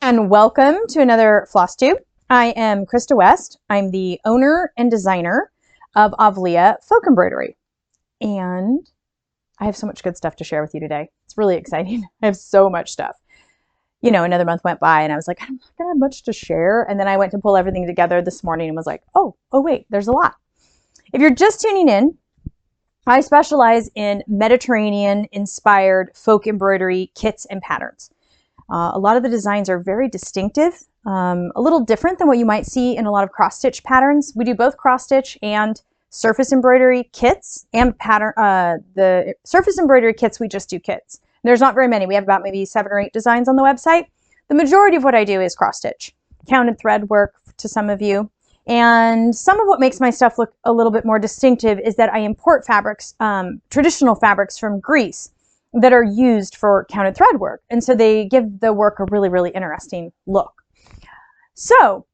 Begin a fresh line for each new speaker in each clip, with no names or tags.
And welcome to another FlossTube. I am Krista West. I'm the owner and designer of Avlea Folk Embroidery. And I have so much good stuff to share with you today. It's really exciting. I have so much stuff. You know, another month went by and I was like, I'm not gonna have much to share. And then I went to pull everything together this morning and was like, oh wait, there's a lot. If you're just tuning in, I specialize in Mediterranean-inspired folk embroidery kits and patterns. A lot of the designs are very distinctive, a little different than what you might see in a lot of cross-stitch patterns. We do both cross-stitch and surface embroidery kits and pattern. The surface embroidery kits, we just do kits. There's not very many. We have about maybe 7 or 8 designs on the website. The majority of what I do is cross-stitch, counted thread work to some of you. And some of what makes my stuff look a little bit more distinctive is that I import fabrics, traditional fabrics from Greece that are used for counted thread work. And so they give the work a really, really interesting look. So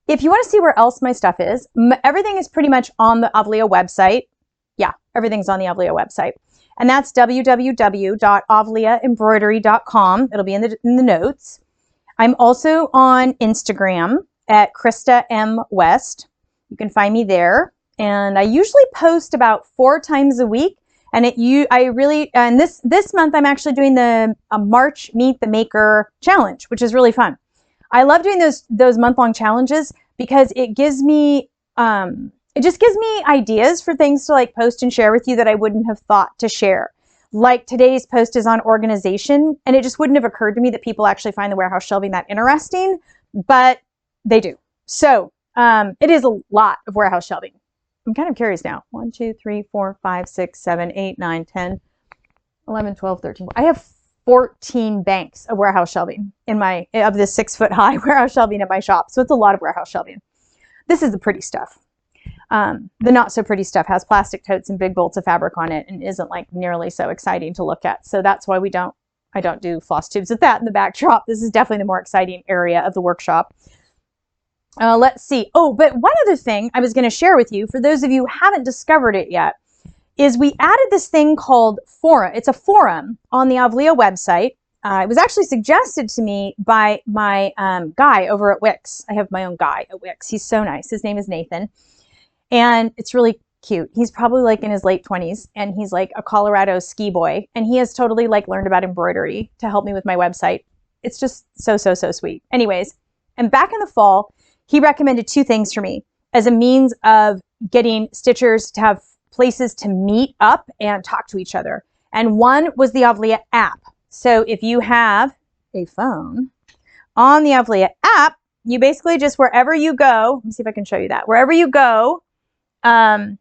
if you want to see where else my stuff is, everything is pretty much on the Avlea website. Yeah, everything's on the Avlea website. And that's www.avleaembroidery.com. It'll be in the notes. I'm also on Instagram at kristamwest. You can find me there. And I usually post about 4 times a week. And this month I'm actually doing the March Meet the Maker challenge, which is really fun. I love doing those month-long challenges because it gives me, it just gives me ideas for things to like post and share with you that I wouldn't have thought to share. Like today's post is on organization, and it just wouldn't have occurred to me that people actually find the warehouse shelving that interesting, but they do. So it is a lot of warehouse shelving. I'm kind of curious now. 1, 2, 3, 4, 5, 6, 7, 8, 9, 10, 11, 12, 13. I have 14 banks of warehouse shelving of this 6-foot-high warehouse shelving at my shop. So it's a lot of warehouse shelving. This is the pretty stuff. The not so pretty stuff has plastic totes and big bolts of fabric on it and isn't like nearly so exciting to look at. So that's why I don't do floss tubes with that in the backdrop. This is definitely the more exciting area of the workshop. Let's see. Oh, but one other thing I was going to share with you, for those of you who haven't discovered it yet, is we added this thing called forum. It's a forum on the Avlea website. It was actually suggested to me by my guy over at Wix. I have my own guy at Wix. He's so nice. His name is Nathan. And it's really cute. He's probably like in his late 20s, and he's like a Colorado ski boy. And he has totally like learned about embroidery to help me with my website. It's just so sweet. Anyways, and back in the fall, he recommended 2 things for me as a means of getting stitchers to have places to meet up and talk to each other. And one was the Avlea app. So if you have a phone on the Avlea app, you basically just, wherever you go, let me see if I can show you that. Wherever you go to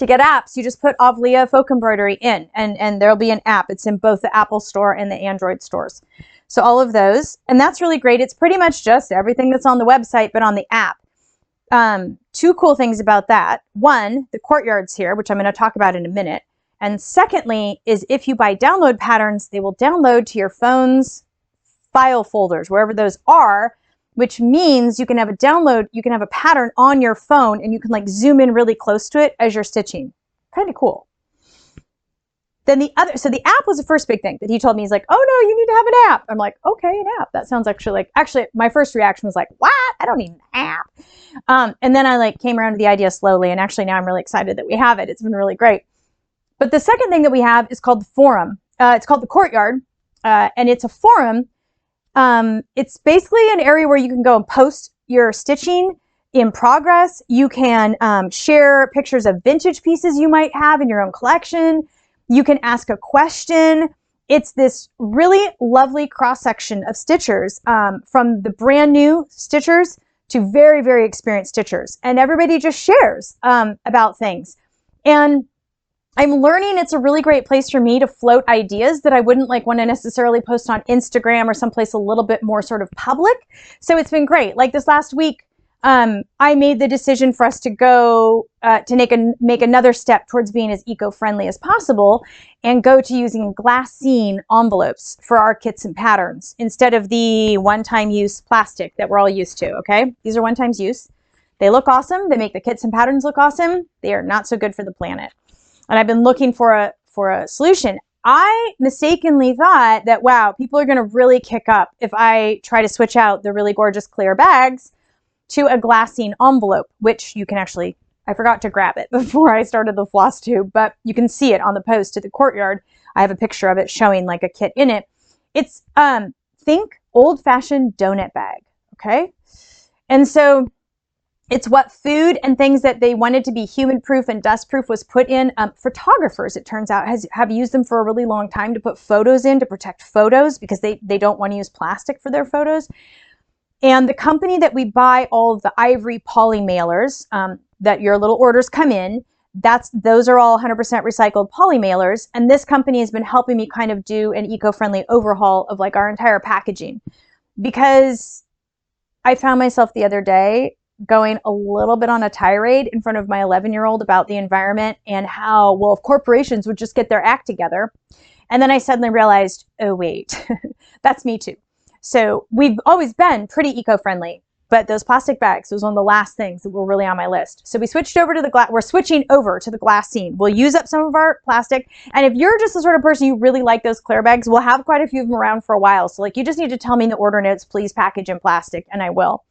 get apps, you just put Avlea Folk Embroidery in, and there'll be an app. It's in both the Apple Store and the Android stores. So all of those, and that's really great. It's pretty much just everything that's on the website, but on the app. 2 cool things about that. One, the courtyard's here, which I'm going to talk about in a minute. And secondly, is if you buy download patterns, they will download to your phone's file folders, wherever those are, which means you can have a download, you can have a pattern on your phone and you can like zoom in really close to it as you're stitching. Kind of cool. Then so the app was the first big thing that he told me. He's like, oh no, you need to have an app. I'm like, okay, an app. That sounds actually my first reaction was like, what? I don't need an app. And then I like came around to the idea slowly. And actually now I'm really excited that we have it. It's been really great. But the second thing that we have is called the forum. It's called the courtyard. And it's a forum. It's basically an area where you can go and post your stitching in progress. You can share pictures of vintage pieces you might have in your own collection. You can ask a question. It's this really lovely cross-section of stitchers, from the brand new stitchers to very, very experienced stitchers. And everybody just shares about things. And I'm learning it's a really great place for me to float ideas that I wouldn't like want to necessarily post on Instagram or someplace a little bit more sort of public. So it's been great. Like this last week, I made the decision for us to go to make another step towards being as eco-friendly as possible and go to using glassine envelopes for our kits and patterns instead of the one-time use plastic that we're all used to, okay? These are one-time use. They look awesome. They make the kits and patterns look awesome. They are not so good for the planet. And I've been looking for a solution. I mistakenly thought that, wow, people are going to really kick up if I try to switch out the really gorgeous clear bags to a glassine envelope, which you can actually, I forgot to grab it before I started the FlossTube, but you can see it on the post to the courtyard. I have a picture of it showing like a kit in it. It's, think old-fashioned donut bag, okay? And so it's what food and things that they wanted to be human-proof and dust-proof was put in. Photographers, it turns out, have used them for a really long time to put photos in to protect photos because they don't want to use plastic for their photos. And the company that we buy all of the ivory poly mailers that your little orders come in, those are all 100% recycled poly mailers. And this company has been helping me kind of do an eco-friendly overhaul of like our entire packaging, because I found myself the other day going a little bit on a tirade in front of my 11-year-old about the environment and how, well, if corporations would just get their act together. And then I suddenly realized, oh, wait, that's me too. So we've always been pretty eco-friendly, but those plastic bags was one of the last things that were really on my list. So we switched over to we're switching over to the glassine. We'll use up some of our plastic. And if you're just the sort of person you really like those clear bags, we'll have quite a few of them around for a while. So like, you just need to tell me in the order notes, please package in plastic, and I will.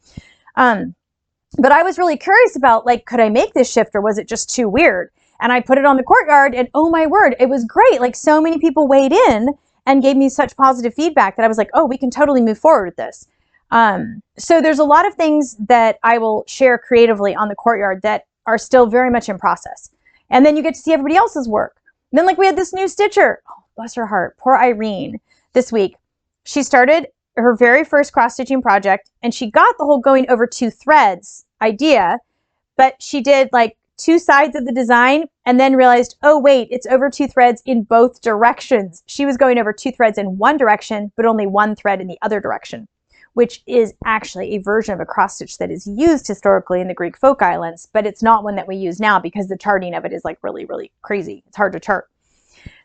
But I was really curious about, like, could I make this shift or was it just too weird? And I put it on the courtyard and oh my word, it was great. Like, so many people weighed in and gave me such positive feedback that I was like, oh, we can totally move forward with this. So there's a lot of things that I will share creatively on the courtyard that are still very much in process. And then you get to see everybody else's work. And then like we had this new stitcher, oh, bless her heart, poor Irene, this week. She started her very first cross-stitching project and she got the whole going over 2 threads idea, but she did like 2 sides of the design and then realized, oh wait, it's over 2 threads in both directions. She was going over 2 threads in one direction, but only 1 thread in the other direction, which is actually a version of a cross stitch that is used historically in the Greek folk islands, but it's not one that we use now because the charting of it is like really, really crazy. It's hard to chart.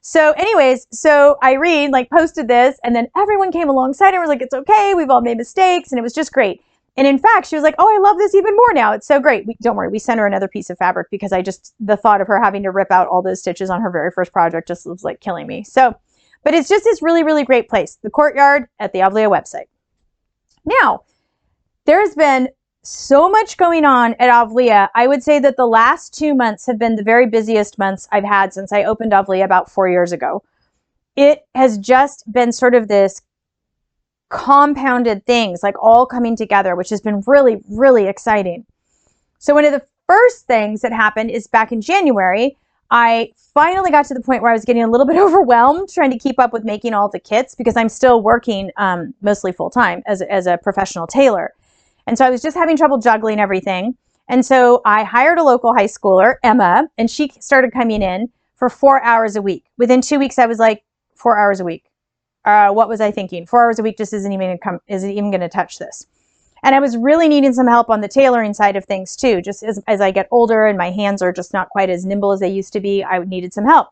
So anyways, so Irene like posted this and then everyone came alongside and was like, it's okay, we've all made mistakes, and it was just great. And in fact, she was like, oh, I love this even more now. It's so great. Don't worry, we sent her another piece of fabric because the thought of her having to rip out all those stitches on her very first project just was like killing me. So, but it's just this really, really great place, the courtyard at the Avlea website. Now, there's been so much going on at Avlea. I would say that the last 2 months have been the very busiest months I've had since I opened Avlea about 4 years ago. It has just been sort of this compounded things like all coming together, which has been really, really exciting. So one of the first things that happened is back in January, I finally got to the point where I was getting a little bit overwhelmed trying to keep up with making all the kits because I'm still working mostly full-time as a professional tailor. And so I was just having trouble juggling everything. And so I hired a local high schooler, Emma, and she started coming in for 4 hours a week. Within 2 weeks, I was like, 4 hours a week. What was I thinking? 4 hours a week just isn't even going to touch this. And I was really needing some help on the tailoring side of things too. Just as I get older and my hands are just not quite as nimble as they used to be, I needed some help.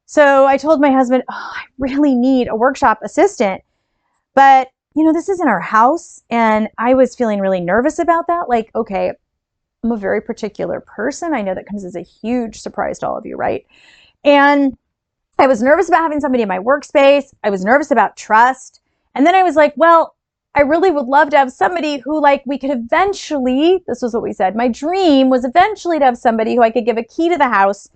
So I told my husband, oh, I really need a workshop assistant. But, you know, this isn't our house. And I was feeling really nervous about that. Like, okay, I'm a very particular person. I know that comes as a huge surprise to all of you, right? And I was nervous about having somebody in my workspace. I was nervous about trust. And then I was like, well, I really would love to have somebody who like we could eventually, this was what we said, my dream was eventually to have somebody who I could give a key to the house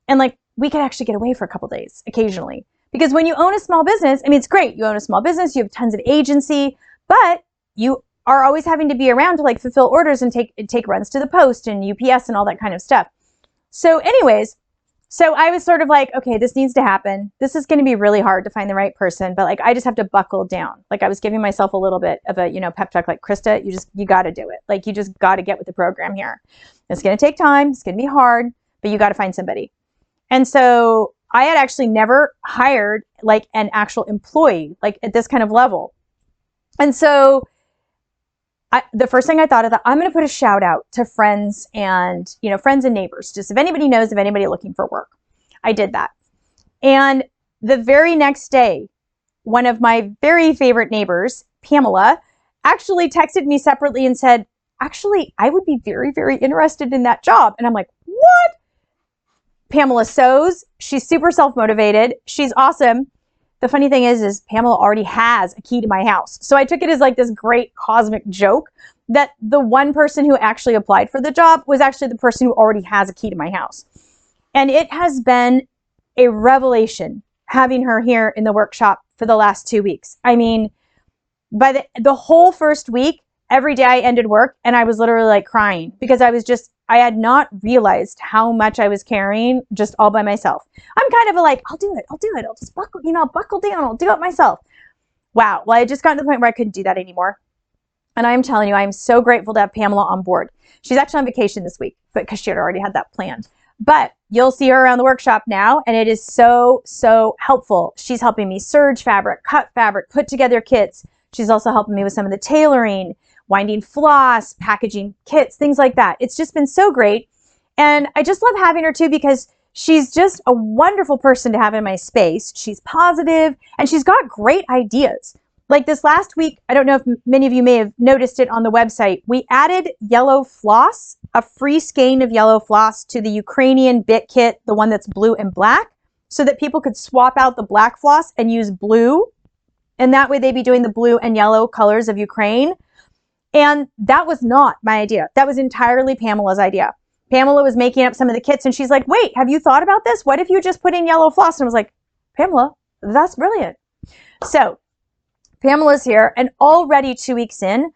and like we could actually get away for a couple days occasionally. Because when you own a small business, I mean, it's great. You own a small business, you have tons of agency, but you are always having to be around to like fulfill orders and take runs to the post and UPS and all that kind of stuff. So anyways, so I was sort of like, okay, this needs to happen. This is going to be really hard to find the right person, but like, I just have to buckle down. Like I was giving myself a little bit of a, pep talk, like, Krista, you got to do it. Like, you just got to get with the program here. It's going to take time. It's going to be hard, but you got to find somebody. And so I had actually never hired like an actual employee, like at this kind of level. And so the first thing I thought of, I'm going to put a shout out to friends and, friends and neighbors. Just if anybody knows of anybody looking for work. I did that. And the very next day, one of my very favorite neighbors, Pamela, actually texted me separately and said, actually, I would be very, very interested in that job. And I'm like, what? Pamela sews. She's super self-motivated. She's awesome. The funny thing is Pamela already has a key to my house. So I took it as like this great cosmic joke that the one person who actually applied for the job was actually the person who already has a key to my house. And it has been a revelation having her here in the workshop for the last 2 weeks. I mean, by the whole first week, every day I ended work and I was literally like crying because I had not realized how much I was carrying just all by myself. I'm kind of like, I'll do it. I'll just buckle down. I'll do it myself. Wow. Well, I just got to the point where I couldn't do that anymore. And I'm telling you, I'm so grateful to have Pamela on board. She's actually on vacation this week, but because she had already had that planned. But you'll see her around the workshop now, and it is so, so helpful. She's helping me serge fabric, cut fabric, put together kits. She's also helping me with some of the tailoring, winding floss, packaging kits, things like that. It's just been so great. And I just love having her too because she's just a wonderful person to have in my space. She's positive and she's got great ideas. Like this last week, I don't know if many of you may have noticed it on the website, we added yellow floss, a free skein of yellow floss to the Ukrainian bit kit, the one that's blue and black, so that people could swap out the black floss and use blue. And that way they'd be doing the blue and yellow colors of Ukraine. And that was not my idea. That was entirely Pamela's idea. Pamela was making up some of the kits and she's like, wait, have you thought about this? What if you just put in yellow floss? And I was like, Pamela, that's brilliant. So Pamela's here, and already 2 weeks in,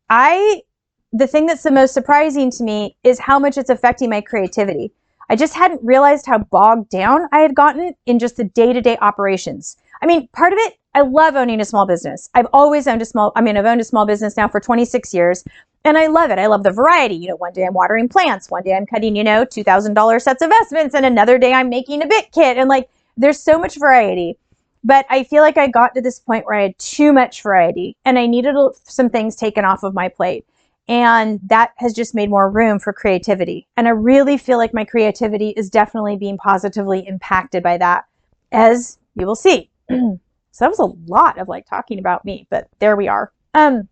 the thing that's the most surprising to me is how much it's affecting my creativity. I just hadn't realized how bogged down I had gotten in just the day-to-day operations. I mean, part of it, I love owning a small business. I've always owned I've owned a small business now for 26 years, and I love it. I love the variety. You know, one day I'm watering plants, one day I'm cutting, $2,000 sets of vestments, and another day I'm making a bit kit, and like, there's so much variety. But I feel like I got to this point where I had too much variety and I needed some things taken off of my plate. And that has just made more room for creativity. And I really feel like my creativity is definitely being positively impacted by that, as you will see. So that was a lot of like talking about me, but there we are. A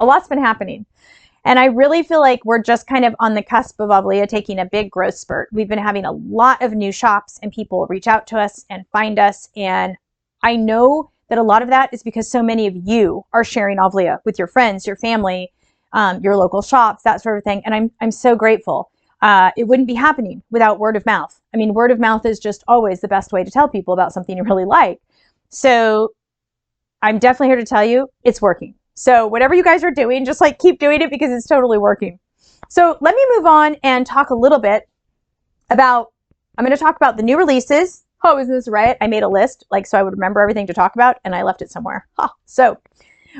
lot's been happening. And I really feel like we're just kind of on the cusp of Avlea taking a big growth spurt. We've been having a lot of new shops and people reach out to us and find us. And I know that a lot of that is because so many of you are sharing Avlea with your friends, your family, your local shops, that sort of thing. And I'm so grateful. It wouldn't be happening without word of mouth. I mean, word of mouth is just always the best way to tell people about something you really like. So I'm definitely here to tell you it's working. So whatever you guys are doing, just like keep doing it because it's totally working. So let me move on and talk a little bit about, I'm going to talk about the new releases. Oh, isn't this right? I made a list so I would remember everything to talk about and I left it somewhere. So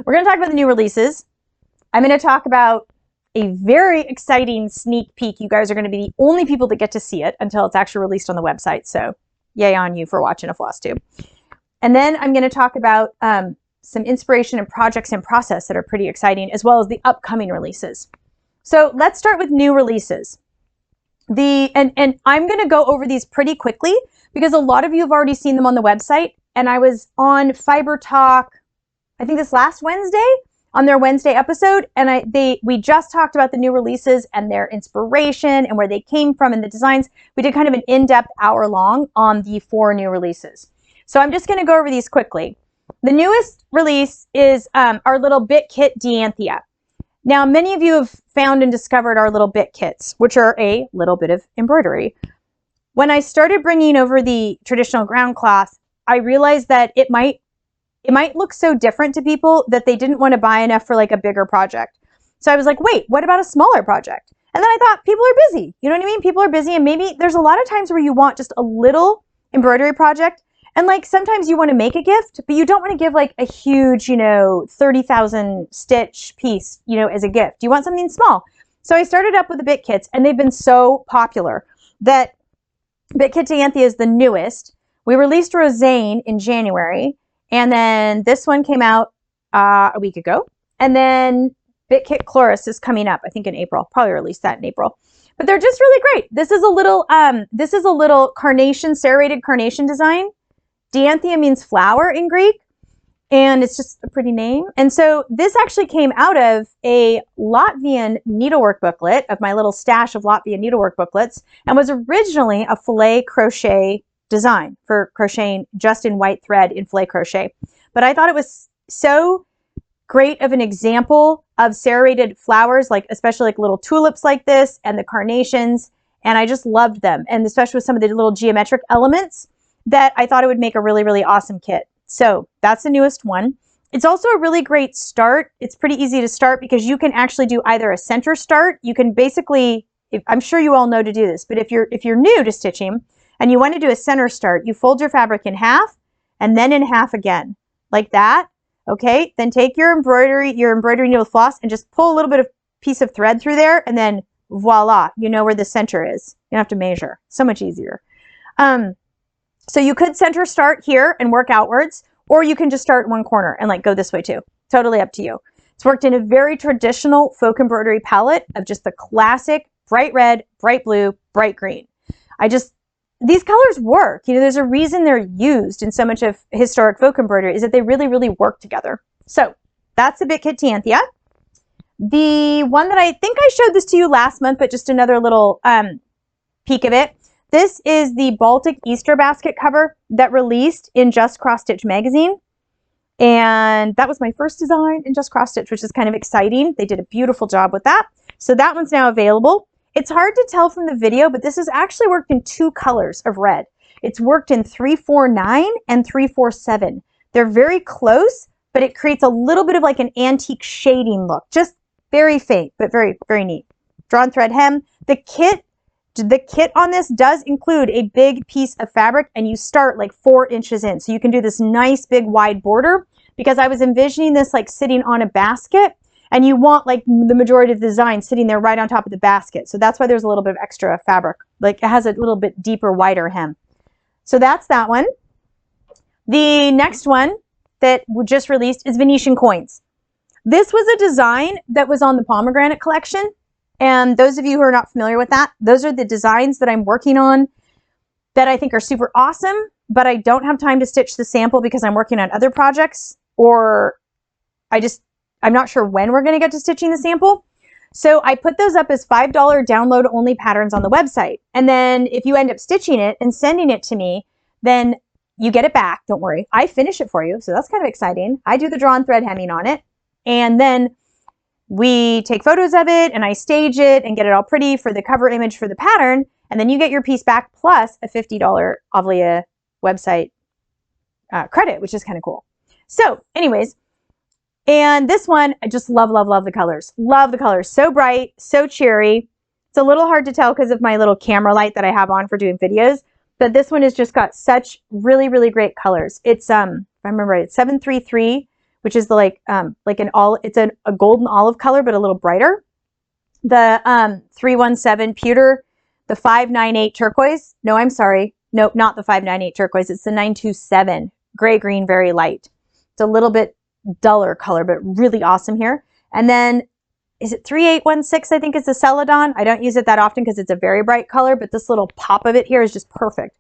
we're going to talk about the new releases. I'm going to talk about a very exciting sneak peek. You guys are going to be the only people that get to see it until it's actually released on the website. So yay on you for watching a FlossTube. And then I'm going to talk about some inspiration and projects in process that are pretty exciting, as well as the upcoming releases. So let's start with new releases. And I'm going to go over these pretty quickly because a lot of you have already seen them on the website. And I was on Fiber Talk, I think this last Wednesday, on their Wednesday episode. And we just talked about the new releases and their inspiration and where they came from and the designs. We did kind of an in-depth hour long on the 4 new releases. So I'm just going to go over these quickly. The newest release is our little bit kit Dianthia. Now, many of you have found and discovered our little bit kits, which are a little bit of embroidery. When I started bringing over the traditional ground cloth, I realized that it might look so different to people that they didn't want to buy enough for like a bigger project. So I was like, wait, what about a smaller project? And then I thought, people are busy. You know what I mean? People are busy, and maybe there's a lot of times where you want just a little embroidery project. And like sometimes you want to make a gift, but you don't want to give like a huge, 30,000 stitch piece, as a gift. You want something small. So I started up with the bit kits, and they've been so popular that Bit Kit Dianthia is the newest. We released Roseanne in January, and then this one came out a week ago. And then Bit Kit Chloris is coming up, I think in April. Probably released that in April. But they're just really great. This is a little carnation, serrated carnation design. Dianthia means flower in Greek. And it's just a pretty name. And so this actually came out of a Latvian needlework booklet, of my little stash of Latvian needlework booklets, and was originally a filet crochet design for crocheting just in white thread in filet crochet. But I thought it was so great of an example of serrated flowers, like especially like little tulips like this and the carnations. And I just loved them. And especially with some of the little geometric elements, that I thought it would make a really, really awesome kit. So that's the newest one. It's also a really great start. It's pretty easy to start because you can actually do either a center start. You can basically, I'm sure you all know to do this, but if you're new to stitching and you want to do a center start, you fold your fabric in half and then in half again, like that. Okay, then take your embroidery needle with floss and just pull a little bit of piece of thread through there, and then voila, you know where the center is. You don't have to measure. So much easier. So you could center start here and work outwards, or you can just start in one corner and like go this way too. Totally up to you. It's worked in a very traditional folk embroidery palette of just the classic bright red, bright blue, bright green. These colors work. You know, there's a reason they're used in so much of historic folk embroidery, is that they really, really work together. So that's the Bit Kit Tanthia. The one that I think I showed this to you last month, but just another little peek of it. This is the Baltic Easter basket cover that released in Just Cross Stitch magazine. And that was my first design in Just Cross Stitch, which is kind of exciting. They did a beautiful job with that. So that one's now available. It's hard to tell from the video, but this is actually worked in 2 colors of red. It's worked in 349 and 347. They're very close, but it creates a little bit of like an antique shading look. Just very faint, but very, very neat. Drawn thread hem. The kit on this does include a big piece of fabric, and you start like 4 inches in. So you can do this nice big wide border, because I was envisioning this like sitting on a basket, and you want like the majority of the design sitting there right on top of the basket. So that's why there's a little bit of extra fabric. Like it has a little bit deeper, wider hem. So that's that one. The next one that we just released is Venetian coins. This was a design that was on the pomegranate collection. And those of you who are not familiar with that, those are the designs that I'm working on that I think are super awesome, but I don't have time to stitch the sample because I'm working on other projects, or I'm not sure when we're going to get to stitching the sample. So I put those up as $5 download only patterns on the website. And then if you end up stitching it and sending it to me, then you get it back. Don't worry. I finish it for you. So that's kind of exciting. I do the drawn thread hemming on it. And then we take photos of it and I stage it and get it all pretty for the cover image for the pattern. And then you get your piece back plus a $50 Avlea website credit, which is kind of cool. So anyways, and this one, I just love, love, love the colors. Love the colors. So bright, so cheery. It's a little hard to tell because of my little camera light that I have on for doing videos, but this one has just got such really, really great colors. It's, if I remember right, it's 733, which is the like an all, it's a golden olive color, but a little brighter. The 317 pewter, the 598 turquoise. No, I'm sorry. Nope, not the 598 turquoise. It's the 927 gray green, very light. It's a little bit duller color, but really awesome here. And then is it 3816? I think it's the Celadon. I don't use it that often because it's a very bright color, but this little pop of it here is just perfect.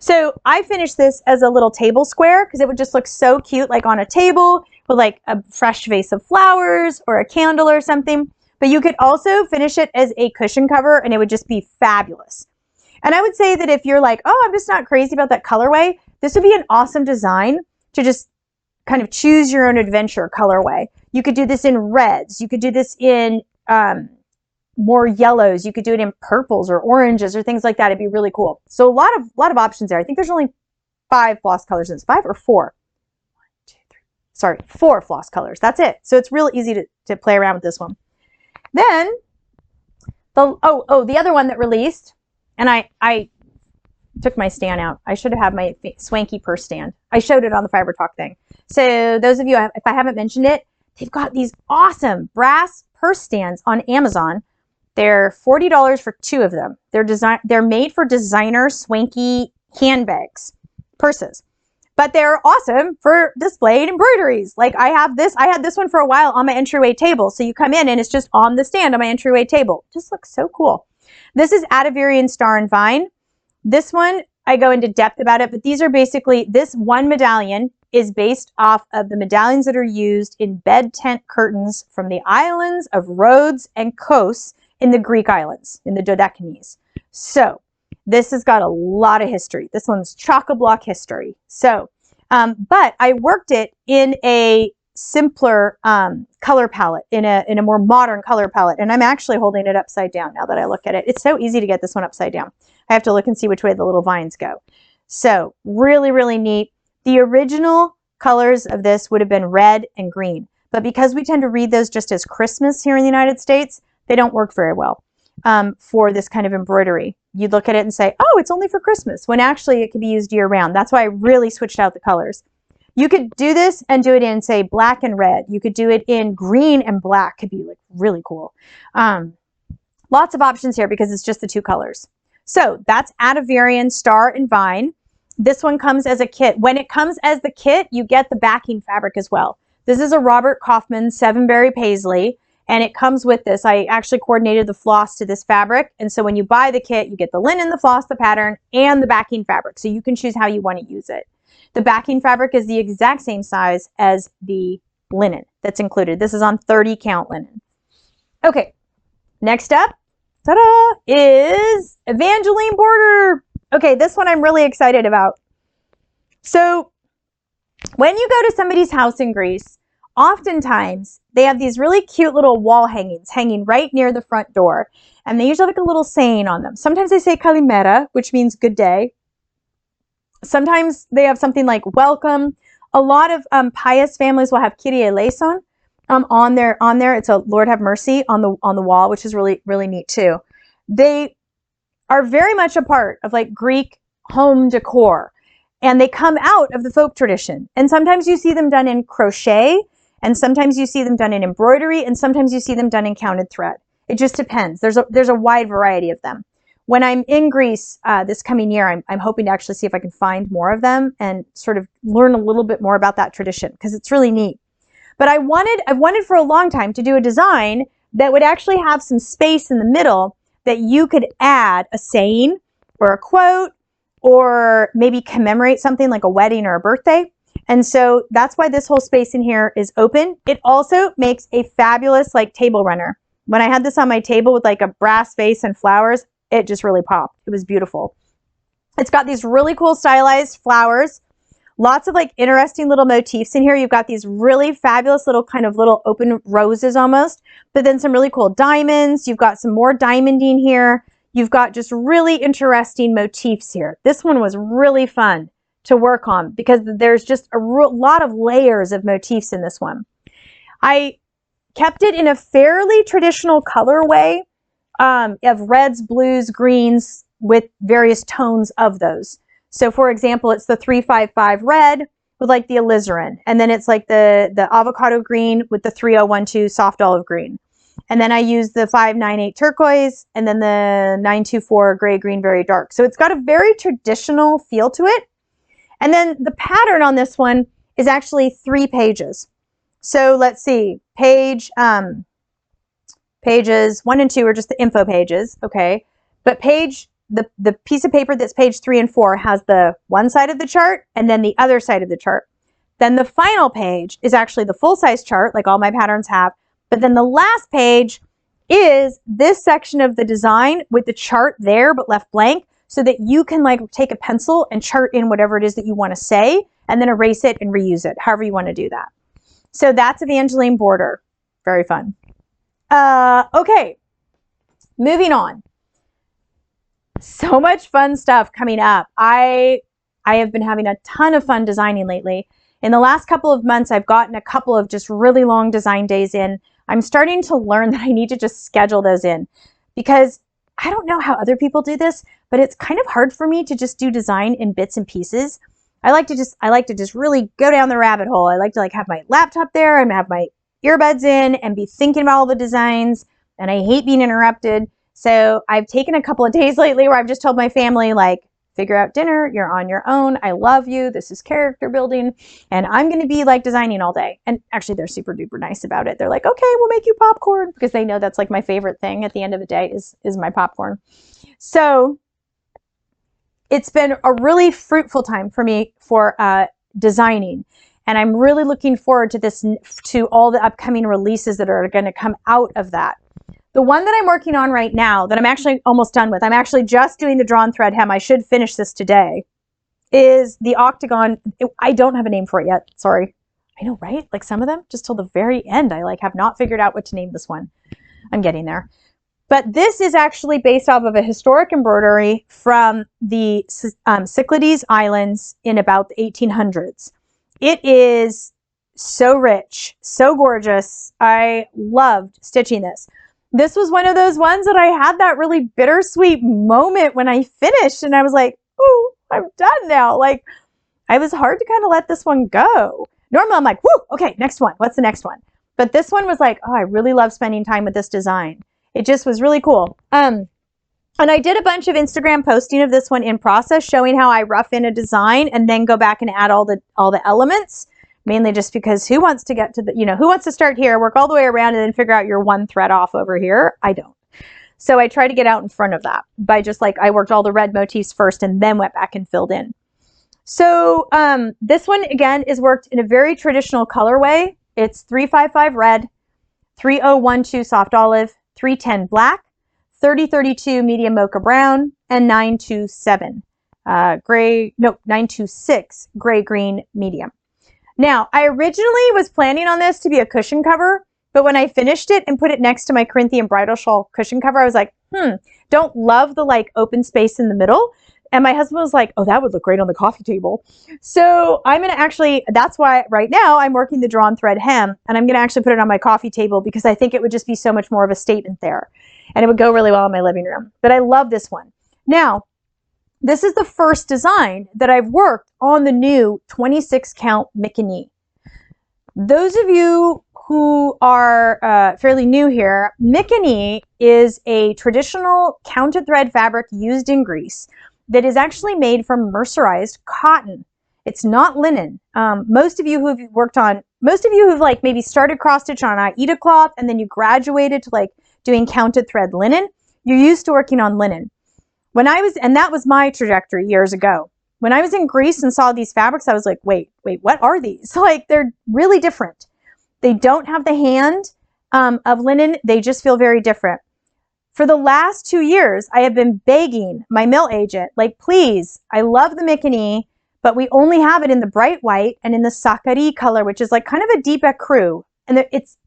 So I finished this as a little table square because it would just look so cute, like on a table with like a fresh vase of flowers or a candle or something. But you could also finish it as a cushion cover and it would just be fabulous. And I would say that if you're like, oh, I'm just not crazy about that colorway, this would be an awesome design to just kind of choose your own adventure colorway. You could do this in reds. You could do this in more yellows. You could do it in purples or oranges or things like that. It'd be really cool. So a lot of options there. I think there's only 5 floss colors in this. 5 or 4? 1, 2, 3. Sorry, 4 floss colors. That's it. So it's real easy to play around with this one. Then the other one that released, and I took my stand out. I should have had my swanky purse stand. I showed it on the Fiber Talk thing. So those of you, if I haven't mentioned it, they've got these awesome brass purse stands on Amazon. They're $40 for 2 of them. They're made for designer swanky handbags, purses, but they're awesome for displayed embroideries. Like I had this one for a while on my entryway table. So you come in and it's just on the stand on my entryway table. Just looks so cool. This is Ativarian Star and Vine. This one, I go into depth about it, but these are basically this one medallion is based off of the medallions that are used in bed tent curtains from the islands of Rhodes and Kos in the Greek islands, in the Dodecanese. So this has got a lot of history. This one's chock-a-block history. So, but I worked it in a simpler color palette, in a more modern color palette. And I'm actually holding it upside down now that I look at it. It's so easy to get this one upside down. I have to look and see which way the little vines go. So really, really neat. The original colors of this would have been red and green. But because we tend to read those just as Christmas here in the United States, they don't work very well for this kind of embroidery. You look at it and say, oh, it's only for Christmas, when actually it can be used year round. That's why I really switched out the colors. You could do this and do it in, say, black and red. You could do it in green and black. Could be like really cool. Lots of options here because it's just the two colors. So that's Ativarian, Star, and Vine. This one comes as a kit. When it comes as the kit, you get the backing fabric as well. This is a Robert Kaufman 7-berry paisley, and it comes with this. I actually coordinated the floss to this fabric, and so when you buy the kit, you get the linen, the floss, the pattern, and the backing fabric, so you can choose how you want to use it. The backing fabric is the exact same size as the linen that's included. This is on 30 count linen. Okay, next up, ta-da, is Evangeline Border. Okay, this one I'm really excited about. So when you go to somebody's house in Greece, oftentimes they have these really cute little wall hangings hanging right near the front door. And they usually have like a little saying on them. Sometimes they say Kalimera, which means good day. Sometimes they have something like welcome. A lot of pious families will have Kyrie eleison on there. It's a Lord have mercy on the wall, which is really, really neat too. They are very much a part of like Greek home decor, and they come out of the folk tradition. And sometimes you see them done in crochet, and sometimes you see them done in embroidery, and sometimes you see them done in counted thread. It just depends. There's a wide variety of them. When I'm in Greece this coming year, I'm hoping to actually see if I can find more of them and sort of learn a little bit more about that tradition, because it's really neat. But I've wanted for a long time to do a design that would actually have some space in the middle that you could add a saying or a quote, or maybe commemorate something like a wedding or a birthday. And so that's why this whole space in here is open. It also makes a fabulous like table runner. When I had this on my table with like a brass vase and flowers, it just really popped. It was beautiful. It's got these really cool stylized flowers, lots of like interesting little motifs in here. You've got these really fabulous little kind of little open roses almost, but then some really cool diamonds. You've got some more diamonding here. You've got just really interesting motifs here. This one was really fun to work on because there's just a lot of layers of motifs in this one. I kept it in a fairly traditional colorway of reds, blues, greens with various tones of those. So for example, it's the 355 red with like the alizarin, and then it's like the avocado green with the 3012 soft olive green. And then I use the 598 turquoise, and then the 924 gray green very dark. So it's got a very traditional feel to it. And then the pattern on this one is actually 3 pages. So let's see, pages 1 and 2 are just the info pages, okay? But the piece of paper that's page 3 and 4 has the one side of the chart and then the other side of the chart. Then the final page is actually the full-size chart, like all my patterns have. But then the last page is this section of the design with the chart there but left blank, so that you can like take a pencil and chart in whatever it is that you want to say and then erase it and reuse it, however you want to do that. So that's Evangeline Border. Very fun. Okay, moving on. So much fun stuff coming up. I have been having a ton of fun designing lately. In the last couple of months, I've gotten a couple of just really long design days in. I'm starting to learn that I need to just schedule those in, because I don't know how other people do this, but it's kind of hard for me to just do design in bits and pieces. I like to just really go down the rabbit hole. I like to like have my laptop there and have my earbuds in and be thinking about all the designs, and I hate being interrupted. So I've taken a couple of days lately where I've just told my family, like, figure out dinner, you're on your own, I love you, this is character building, and I'm going to be like designing all day. And actually they're super duper nice about it. They're like, okay, we'll make you popcorn, because they know that's like my favorite thing at the end of the day is my popcorn. So it's been a really fruitful time for me for designing. And I'm really looking forward to this, to all the upcoming releases that are going to come out of that. The one that I'm working on right now that I'm actually almost done with, I'm actually just doing the drawn thread hem. I should finish this today, is the Octagon. I don't have a name for it yet. Sorry. I know, right? Like some of them just till the very end, I like have not figured out what to name this one. I'm getting there. But this is actually based off of a historic embroidery from the Cyclades Islands in about the 1800s. It is so rich, so gorgeous. I loved stitching this. This was one of those ones that I had that really bittersweet moment when I finished, and I was like, oh, I'm done now. Like, it was hard to kind of let this one go. Normally I'm like, whoo, okay, next one. What's the next one? But this one was like, oh, I really love spending time with this design. It just was really cool. And I did a bunch of Instagram posting of this one in process, showing how I rough in a design and then go back and add all the elements, mainly just because who wants to get to the, who wants to start here, work all the way around, and then figure out your one thread off over here? I don't. So I try to get out in front of that by just like, I worked all the red motifs first and then went back and filled in. So this one, again, is worked in a very traditional colorway. It's 355 red, 3012 soft olive, 310 black, 3032 medium mocha brown, and 927 926 gray green medium. Now, I originally was planning on this to be a cushion cover, but when I finished it and put it next to my Corinthian bridal shawl cushion cover, I was like, don't love the like open space in the middle. And my husband was like, oh, that would look great on the coffee table. So I'm going to actually, that's why right now I'm working the drawn thread hem, and I'm going to actually put it on my coffee table because I think it would just be so much more of a statement there. And it would go really well in my living room. But I love this one. Now, this is the first design that I've worked on the new 26 count Mickey. Those of you who are fairly new here, Mickey is a traditional counted thread fabric used in Greece that is actually made from mercerized cotton. It's not linen. Most of you who've like maybe started cross stitch on Aida cloth and then you graduated to like doing counted thread linen, you're used to working on linen. And that was my trajectory years ago. When I was in Greece and saw these fabrics, I was like, wait, what are these? Like, they're really different. They don't have the hand of linen. They just feel very different. For the last 2 years, I have been begging my mill agent, like, please, I love the Mickey, but we only have it in the bright white and in the Sakari color, which is like kind of a deep ecru. And it's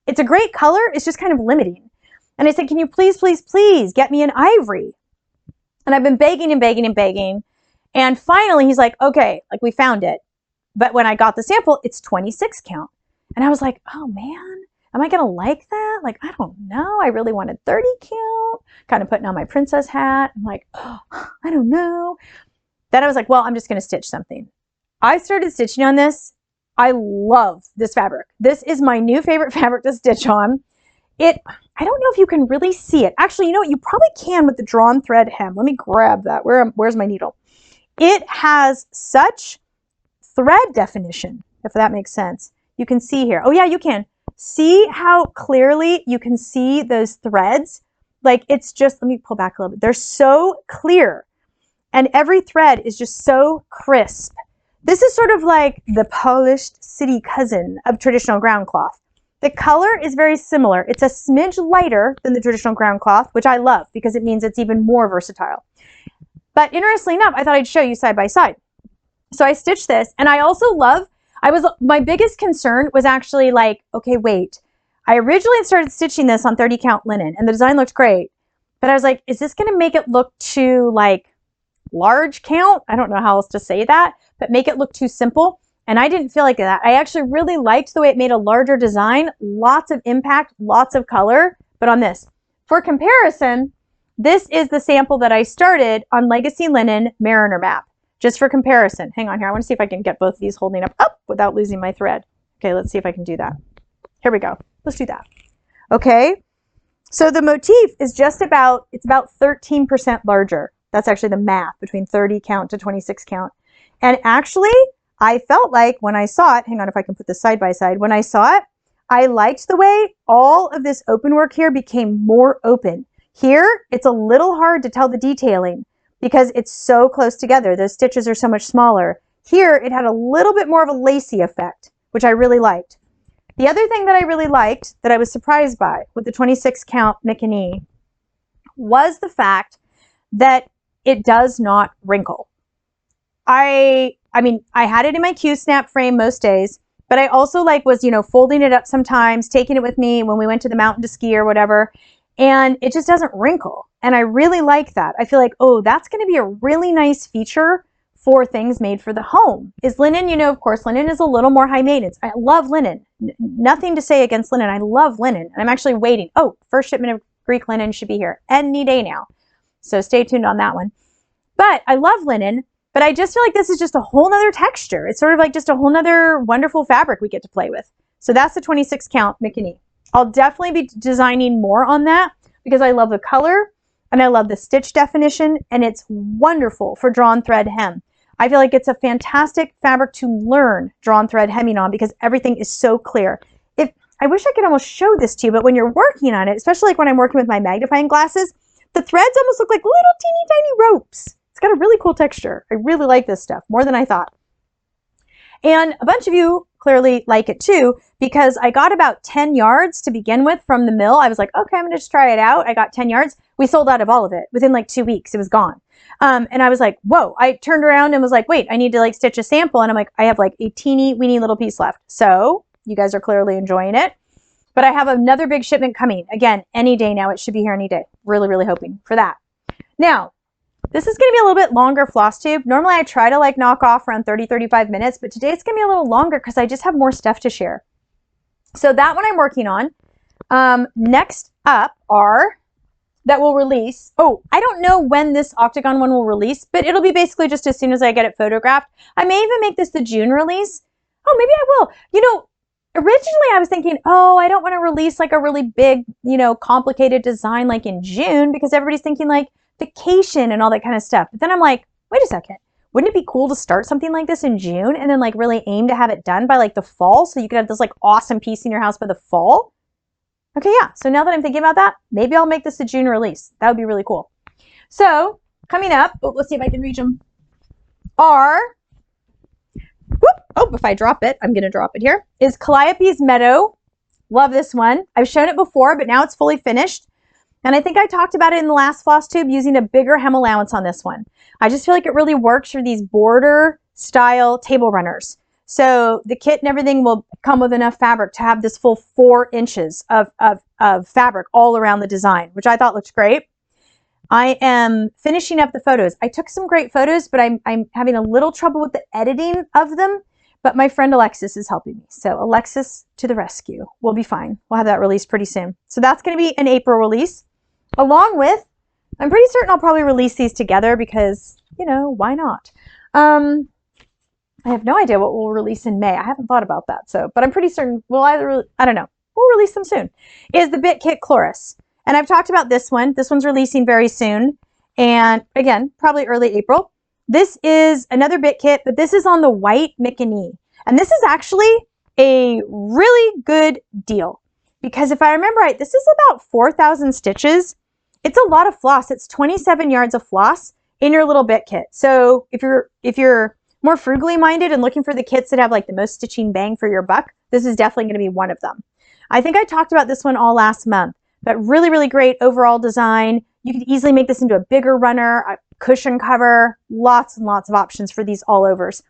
a great color. It's just kind of limiting. And I said, can you please, please, please get me an ivory? And I've been begging and begging and begging. And finally, he's like, okay, like we found it. But when I got the sample, it's 26 count. And I was like, oh man, am I going to like that? Like, I don't know. I really wanted 30 count, kind of putting on my princess hat. I'm like, oh, I don't know. Then I was like, well, I'm just going to stitch something. I started stitching on this. I love this fabric. This is my new favorite fabric to stitch on. I don't know if you can really see it. Actually, you know what? You probably can with the drawn thread hem. Let me grab that. Where's my needle? It has such thread definition, if that makes sense. You can see here. Oh yeah, you can. See how clearly you can see those threads? Like it's just, let me pull back a little bit. They're so clear. And every thread is just so crisp. This is sort of like the polished city cousin of traditional ground cloth. The color is very similar. It's a smidge lighter than the traditional ground cloth, which I love because it means it's even more versatile. But interestingly enough, I thought I'd show you side by side. So I stitched this, and I also love, my biggest concern was actually like, okay, wait. I originally started stitching this on 30 count linen, and the design looked great. But I was like, is this going to make it look too like large count? I don't know how else to say that, but make it look too simple. And I didn't feel like that. I actually really liked the way it made a larger design, lots of impact, lots of color. But on this, for comparison, this is the sample that I started on Legacy Linen Mariner Map, just for comparison. Hang on here. I want to see if I can get both of these holding up without losing my thread. Okay, let's see if I can do that. Here we go. Let's do that. Okay, so the motif is just about, it's about 13% larger. That's actually the math between 30 count to 26 count. And actually, I felt like when I saw it, hang on if I can put this side by side. When I saw it, I liked the way all of this open work here became more open. Here, it's a little hard to tell the detailing because it's so close together. Those stitches are so much smaller. Here, it had a little bit more of a lacy effect, which I really liked. The other thing that I really liked that I was surprised by with the 26 count Mickey was the fact that it does not wrinkle. I mean, I had it in my Q-snap frame most days, but I also was, folding it up sometimes, taking it with me when we went to the mountain to ski or whatever, and it just doesn't wrinkle. And I really like that. I feel like, oh, that's going to be a really nice feature for things made for the home. Is linen, of course, linen is a little more high maintenance. I love linen. Nothing to say against linen. I love linen. And I'm actually waiting. Oh, first shipment of Greek linen should be here any day now. So stay tuned on that one. But I love linen, but I just feel like this is just a whole nother texture. It's sort of like just a whole nother wonderful fabric we get to play with. So that's the 26 count Mickey. I'll definitely be designing more on that because I love the color and I love the stitch definition, and it's wonderful for drawn thread hem. I feel like it's a fantastic fabric to learn drawn thread hemming on because everything is so clear. I wish I could almost show this to you, but when you're working on it, especially when I'm working with my magnifying glasses, the threads almost look like little teeny tiny ropes. It's got a really cool texture. I really like this stuff more than I thought. And a bunch of you clearly like it too, because I got about 10 yards to begin with from the mill. I was like, okay, I'm gonna just try it out. I got 10 yards. We sold out of all of it within 2 weeks. It was gone. And I was like, whoa, I turned around and was like, wait, I need to stitch a sample. And I'm like, I have a teeny weeny little piece left. So you guys are clearly enjoying it, but I have another big shipment coming again, any day now. It should be here any day. Really, really hoping for that. Now, this is going to be a little bit longer FlossTube. Normally I try to knock off around 30-35 minutes, but today it's going to be a little longer because I just have more stuff to share. So that one I'm working on. Next up that will release. Oh, I don't know when this Octagon one will release, but it'll be basically just as soon as I get it photographed. I may even make this the June release. Oh, maybe I will. Originally I was thinking, oh, I don't want to release a really big, complicated design in June because everybody's thinking vacation and all that kind of stuff. But then I'm like, wait a second. Wouldn't it be cool to start something like this in June and then really aim to have it done by the fall so you could have this awesome piece in your house by the fall? Okay, yeah. So now that I'm thinking about that, maybe I'll make this a June release. That would be really cool. So coming up, let's see if I can reach them, if I drop it, I'm going to drop it here, is Calliope's Meadow. Love this one. I've shown it before, but now it's fully finished. And I think I talked about it in the last FlossTube using a bigger hem allowance on this one. I just feel like it really works for these border style table runners. So the kit and everything will come with enough fabric to have this full 4 inches of fabric all around the design, which I thought looked great. I am finishing up the photos. I took some great photos, but I'm having a little trouble with the editing of them. But my friend Alexis is helping me. So Alexis to the rescue. We'll be fine. We'll have that released pretty soon. So that's going to be an April release. Along with, I'm pretty certain I'll probably release these together because, why not? I have no idea what we'll release in May. I haven't thought about that. But I'm pretty certain we'll I don't know. We'll release them soon. Is the Bit Kit Chloris. And I've talked about this one. This one's releasing very soon. And again, probably early April. This is another bit kit, but this is on the white Mickey. And this is actually a really good deal because if I remember right, this is about 4,000 stitches. It's a lot of floss. It's 27 yards of floss in your little bit kit. So if you're more frugally minded and looking for the kits that have the most stitching bang for your buck, this is definitely going to be one of them. I think I talked about this one all last month, but really, really great overall design. You could easily make this into a bigger runner, a cushion cover, lots and lots of options for these all overs.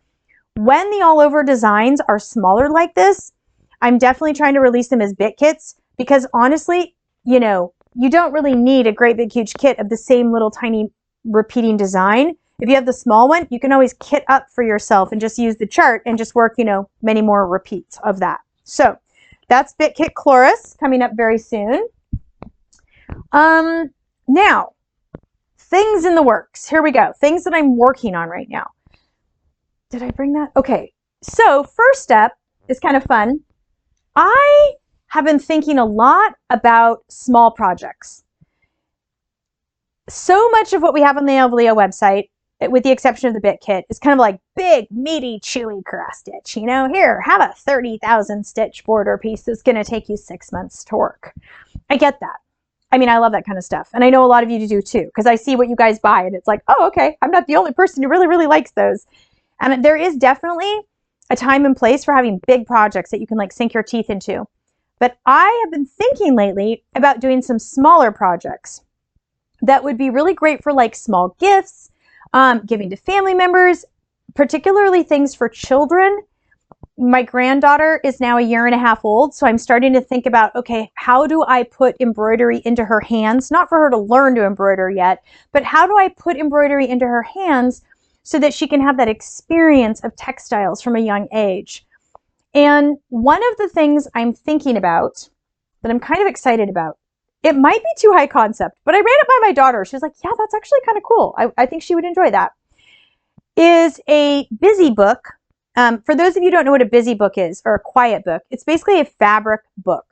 When the all over designs are smaller like this, I'm definitely trying to release them as bit kits because honestly, you don't really need a great big huge kit of the same little tiny repeating design. If you have the small one, you can always kit up for yourself and just use the chart and just work, many more repeats of that. So that's Bit Kit Chloris coming up very soon. Now, things in the works. Here we go. Things that I'm working on right now. Did I bring that? Okay. So first step is kind of fun. I have been thinking a lot about small projects. So much of what we have on the Avlea website, with the exception of the bit kit, is kind of big, meaty, chewy cross stitch. Here, have a 30,000 stitch border piece that's going to take you 6 months to work. I get that. I mean, I love that kind of stuff. And I know a lot of you do too, because I see what you guys buy and it's oh, okay, I'm not the only person who really, really likes those. And there is definitely a time and place for having big projects that you can like sink your teeth into. But I have been thinking lately about doing some smaller projects that would be really great for like small gifts, giving to family members, particularly things for children. My granddaughter is now 1.5 years old, so I'm starting to think about, okay, how do I put embroidery into her hands? Not for her to learn to embroider yet, but how do I put embroidery into her hands so that she can have that experience of textiles from a young age? And one of the things I'm thinking about that I'm kind of excited about, it might be too high concept, but I ran it by my daughter. She was like, yeah, that's actually kind of cool. I think she would enjoy that. Is a busy book. For those of you who don't know what a busy book is, or a quiet book, it's basically a fabric book.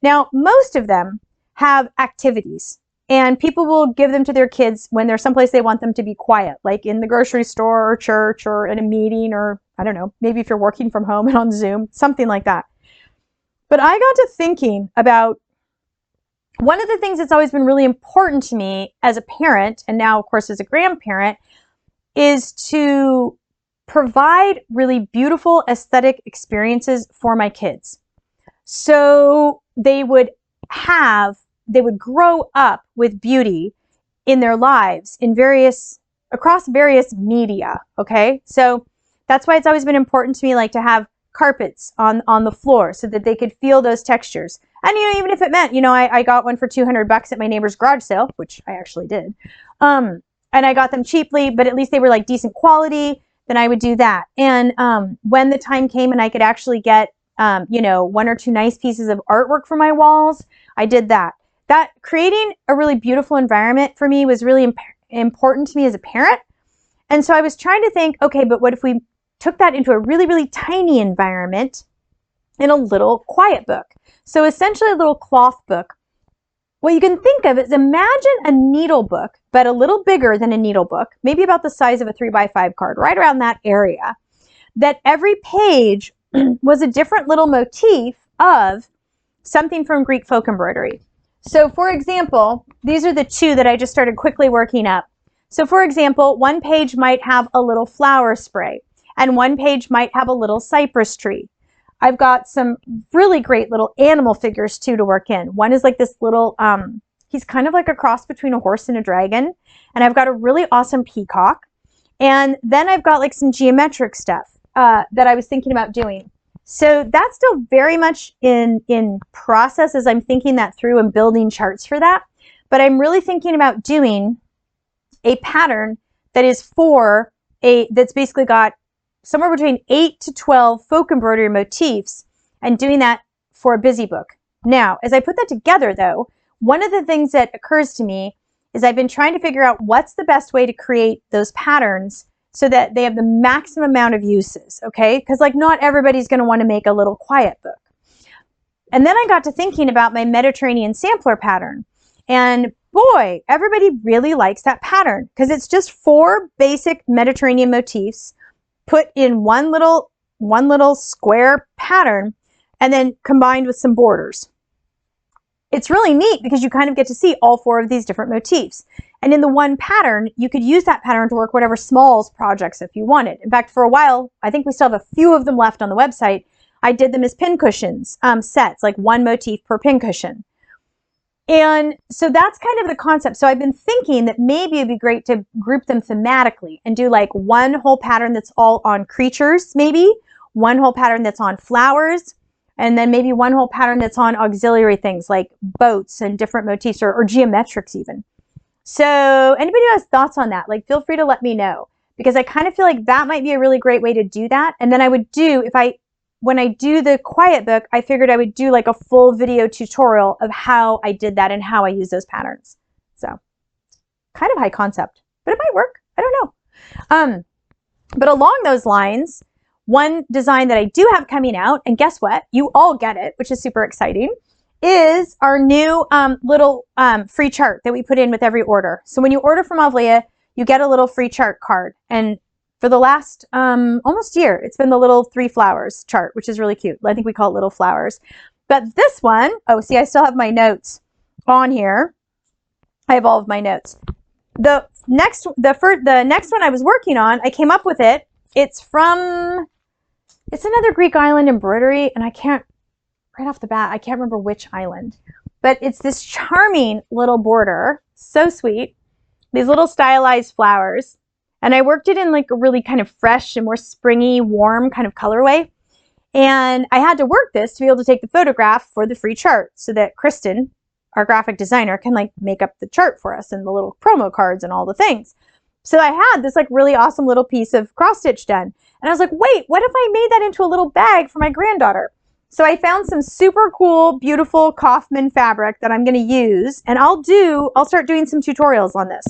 Now, most of them have activities, and people will give them to their kids when they're someplace they want them to be quiet, like in the grocery store or church or in a meeting, or I don't know, maybe if you're working from home and on Zoom, something like that. But I got to thinking about one of the things that's always been really important to me as a parent, and now, of course, as a grandparent, is to provide really beautiful aesthetic experiences for my kids. So they would grow up with beauty in their lives across various media. Okay. So that's why it's always been important to me, like to have carpets on the floor so that they could feel those textures. And, even if it meant, I got one for $200 at my neighbor's garage sale, which I actually did. And I got them cheaply, but at least they were like decent quality. Then I would do that. And when the time came and I could actually get, 1 or 2 nice pieces of artwork for my walls, I did that. That creating a really beautiful environment for me was really important to me as a parent. And so I was trying to think, okay, but what if we took that into a really, really tiny environment in a little quiet book? So essentially a little cloth book. What you can think of is, imagine a needle book, but a little bigger than a needle book, maybe about the size of a 3x5 card, right around that area, that every page was a different little motif of something from Greek folk embroidery. So for example, these are the 2 that I just started quickly working up. So for example, one page might have a little flower spray, and one page might have a little cypress tree. I've got some really great little animal figures too to work in. One is like this little, he's kind of like a cross between a horse and a dragon. And I've got a really awesome peacock. And then I've got like some geometric stuff that I was thinking about doing. So that's still very much in process as I'm thinking that through and building charts for that. But I'm really thinking about doing a pattern that is that's basically got somewhere between 8 to 12 folk embroidery motifs, and doing that for a busy book. Now, as I put that together though, one of the things that occurs to me is I've been trying to figure out what's the best way to create those patterns so that they have the maximum amount of uses, okay? Because like not everybody's gonna wanna make a little quiet book. And then I got to thinking about my Mediterranean sampler pattern. And boy, everybody really likes that pattern because it's just 4 basic Mediterranean motifs put in one little square pattern and then combined with some borders. It's really neat because you kind of get to see all 4 of these different motifs. And in the one pattern, you could use that pattern to work whatever smalls projects if you wanted. In fact, for a while, I think we still have a few of them left on the website. I did them as pincushions, sets, like 1 motif per pincushion. And so that's kind of the concept. So I've been thinking that maybe it'd be great to group them thematically and do like 1 whole pattern that's all on creatures, maybe 1 whole pattern that's on flowers, and then maybe 1 whole pattern that's on auxiliary things like boats and different motifs or geometrics even. So anybody who has thoughts on that, like feel free to let me know, because I kind of feel like that might be a really great way to do that. And then I would do, when I do the quiet book, I figured I would do like a full video tutorial of how I did that and how I use those patterns. So kind of high concept, but it might work. I don't know. But along those lines, one design that I do have coming out, and guess what? You all get it, which is super exciting, is our new little free chart that we put in with every order. So when you order from Avlea, you get a little free chart card. And for the last almost year, it's been the little 3 flowers chart, which is really cute. I think we call it little flowers. But this one, oh, see, I still have my notes on here. I have all of my notes. The next one I was working on, I came up with it It's from, it's another Greek island embroidery, and I can't, right off the bat, I can't remember which island. But it's this charming little border, so sweet. These little stylized flowers. And I worked it in like a really kind of fresh and more springy, warm kind of colorway. And I had to work this to be able to take the photograph for the free chart so that Kristen, our graphic designer, can like make up the chart for us and the little promo cards and all the things. So I had this like really awesome little piece of cross stitch done. And I was like, wait, what if I made that into a little bag for my granddaughter? So I found some super cool, beautiful Kaufman fabric that I'm going to use. And I'll start doing some tutorials on this.